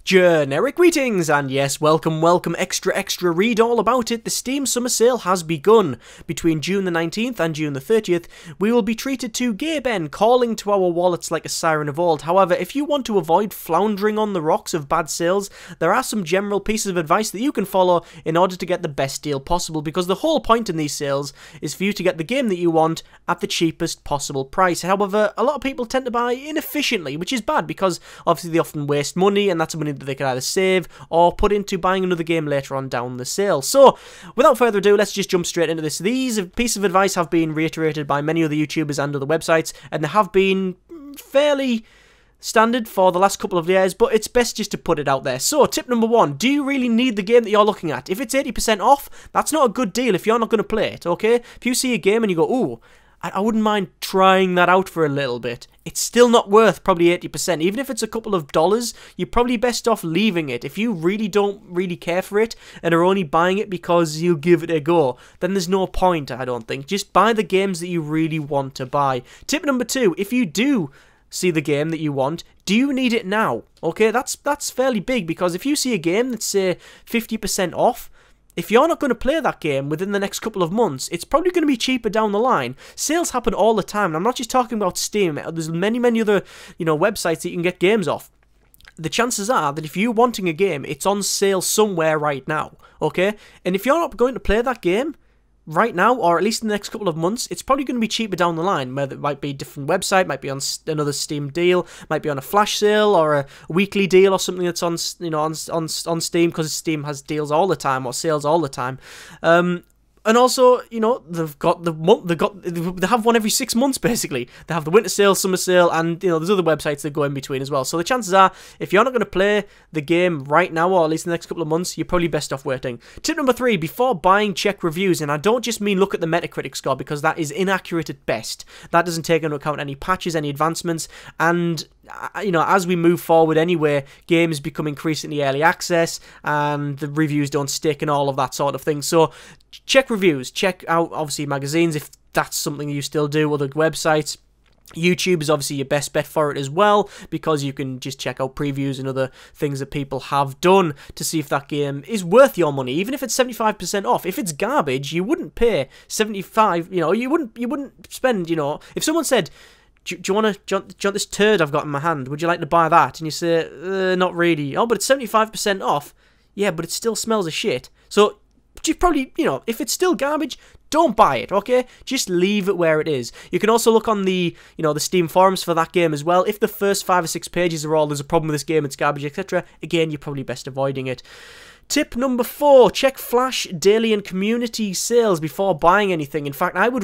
Generic greetings, and yes, welcome, extra, read all about it. The Steam Summer Sale has begun. Between June the 19th and June the 30th, we will be treated to Gaben calling to our wallets like a siren of old. However, if you want to avoid floundering on the rocks of bad sales, there are some general pieces of advice that you can follow in order to get the best deal possible, because the whole point in these sales is for you to get the game that you want at the cheapest possible price. However, a lot of people tend to buy inefficiently, which is bad, because obviously they often waste money, and that's money that they can either save or put into buying another game later on down the sale. So, without further ado, let's just jump straight into this. These pieces of advice have been reiterated by many other YouTubers and other websites, and they have been fairly standard for the last couple of years, but it's best just to put it out there. So, tip number one, do you really need the game that you're looking at? If it's 80% off, that's not a good deal if you're not going to play it, okay? If you see a game and you go, ooh, I wouldn't mind trying that out for a little bit, it's still not worth probably 80%. Even if it's a couple of dollars, you're probably best off leaving it. If you really don't really care for it and are only buying it because you'll give it a go, then there's no point, I don't think. Just buy the games that you really want to buy. Tip number two, if you do see the game that you want, do you need it now? Okay, that's fairly big, because if you see a game that's, say, 50% off, if you're not going to play that game within the next couple of months, it's probably going to be cheaper down the line. Sales happen all the time, and I'm not just talking about Steam. There's many other, websites that you can get games off. The chances are that if you're wanting a game, it's on sale somewhere right now, okay? And if you're not going to play that game right now, or at least in the next couple of months, it's probably going to be cheaper down the line. Whether it might be a different website, might be on another Steam deal, might be on a flash sale or a weekly deal or something that's on on Steam, because Steam has deals all the time or sales all the time. And also, they have one every 6 months, basically. They have the winter sale, summer sale, and, there's other websites that go in between as well. So the chances are, if you're not going to play the game right now, or at least in the next couple of months, you're probably best off waiting. Tip number three, before buying, check reviews. And I don't just mean look at the Metacritic score, because that is inaccurate at best. That doesn't take into account any patches, any advancements, and as we move forward anyway, games become increasingly early access, and the reviews don't stick and all of that sort of thing. So check reviews, check out obviously magazines if that's something you still do, other websites. YouTube is obviously your best bet for it as well, because you can just check out previews and other things that people have done to see if that game is worth your money, even if it's 75% off. If it's garbage, you wouldn't pay 75, you wouldn't spend, if someone said, do you want this turd I've got in my hand? Would you like to buy that? And you say, not really. Oh, but it's 75% off. Yeah, but it still smells of shit. So, you probably, if it's still garbage, don't buy it, okay? Just leave it where it is. You can also look on the, the Steam forums for that game as well. If the first 5 or 6 pages are all, there's a problem with this game, it's garbage, etc., again, you're probably best avoiding it. Tip number 4, check flash, daily, and community sales before buying anything. In fact, I would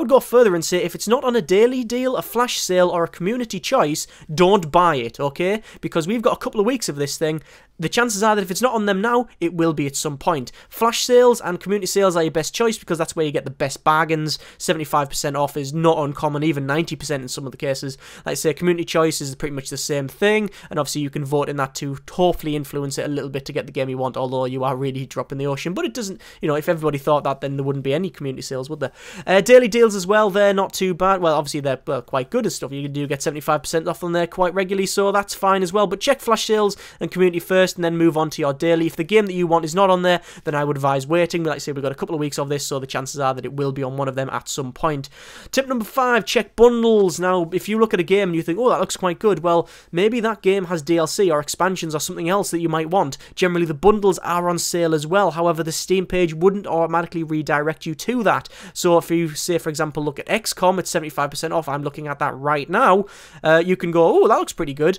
go further and say if it's not on a daily deal, a flash sale, or a community choice, don't buy it, okay? Because we've got a couple of weeks of this thing. The chances are that if it's not on them now, it will be at some point. Flash sales and community sales are your best choice, because that's where you get the best bargains. 75% off is not uncommon, even 90% in some of the cases. Like I say, community choice is pretty much the same thing, and obviously you can vote in that to hopefully influence it a little bit to get the game you want, although you are really dropping the ocean. But it doesn't, if everybody thought that, then there wouldn't be any community sales, would there? Daily deals as well, they're not too bad. Well, obviously they're quite good as stuff. You do get 75% off on there quite regularly, so that's fine as well. But check flash sales and community first, and then move on to your daily. If the game that you want is not on there, then I would advise waiting. Like I say, we've got a couple of weeks of this, so the chances are that it will be on one of them at some point. Tip number 5, check bundles. Now, if you look at a game and you think, oh, that looks quite good, well, maybe that game has DLC or expansions or something else that you might want. Generally, the bundles are on sale as well. However, the Steam page wouldn't automatically redirect you to that. So if you say, for example, look at XCOM, it's 75% off. I'm looking at that right now. You can go, oh, that looks pretty good.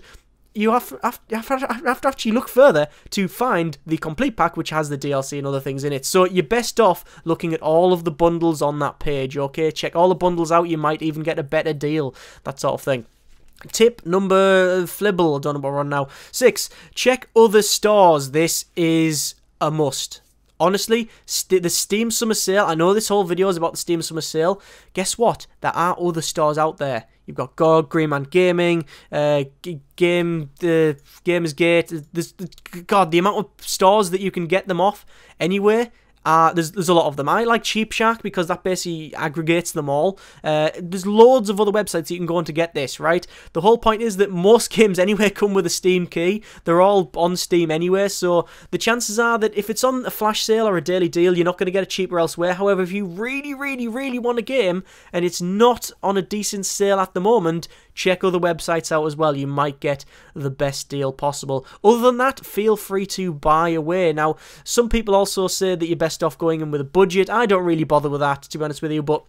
You have to actually look further to find the complete pack, which has the DLC and other things in it. So you're best off looking at all of the bundles on that page, okay? Check all the bundles out. You might even get a better deal, that sort of thing. Tip number flibble, I don't know what we're on now. 6, check other stores. This is a must. Honestly, the Steam Summer Sale, I know this whole video is about the Steam Summer Sale. Guess what? There are other stores out there. You've got GOG, Green Man Gaming, Gamersgate. God, the amount of stores that you can get them off anywhere There's a lot of them. I like Cheap Shack because that basically aggregates them all. There's loads of other websites you can go on to get this, right? The whole point is that most games anyway come with a Steam key. They're all on Steam anyway, so the chances are that if it's on a flash sale or a daily deal, you're not going to get it cheaper elsewhere. However, if you really, really, really want a game and it's not on a decent sale at the moment, check other websites out as well. You might get the best deal possible. Other than that, feel free to buy away. Now, some people also say that you're best off going in with a budget. I don't really bother with that, to be honest with you, but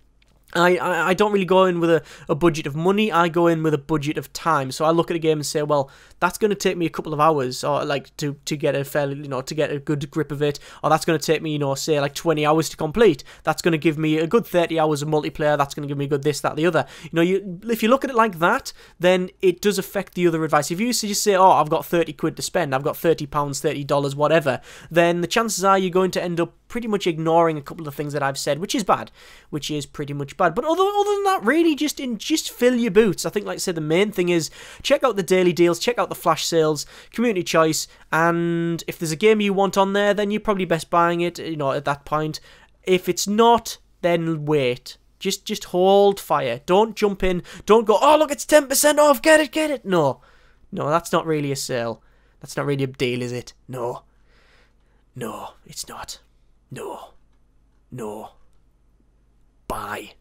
I don't really go in with a budget of money. I go in with a budget of time. So I look at a game and say, well, that's going to take me a couple of hours, or like to get a fairly, to get a good grip of it, or that's going to take me, say like 20 hours to complete. That's going to give me a good 30 hours of multiplayer. That's going to give me a good this, that, the other. If you look at it like that, then it does affect the other advice. If you just say, oh, I've got 30 quid to spend, I've got £30, $30, whatever, then the chances are you're going to end up pretty much ignoring a couple of things that I've said, which is bad, which is pretty much bad. But other than that, really, just fill your boots. I think, like I said, the main thing is check out the daily deals, check out the flash sales, community choice, and if there's a game you want on there, then you're probably best buying it, at that point. If it's not, then wait. Just hold fire. Don't jump in. Don't go, oh, look, it's 10% off, get it. No, that's not really a sale. That's not really a deal, is it? No, it's not. No. Bye.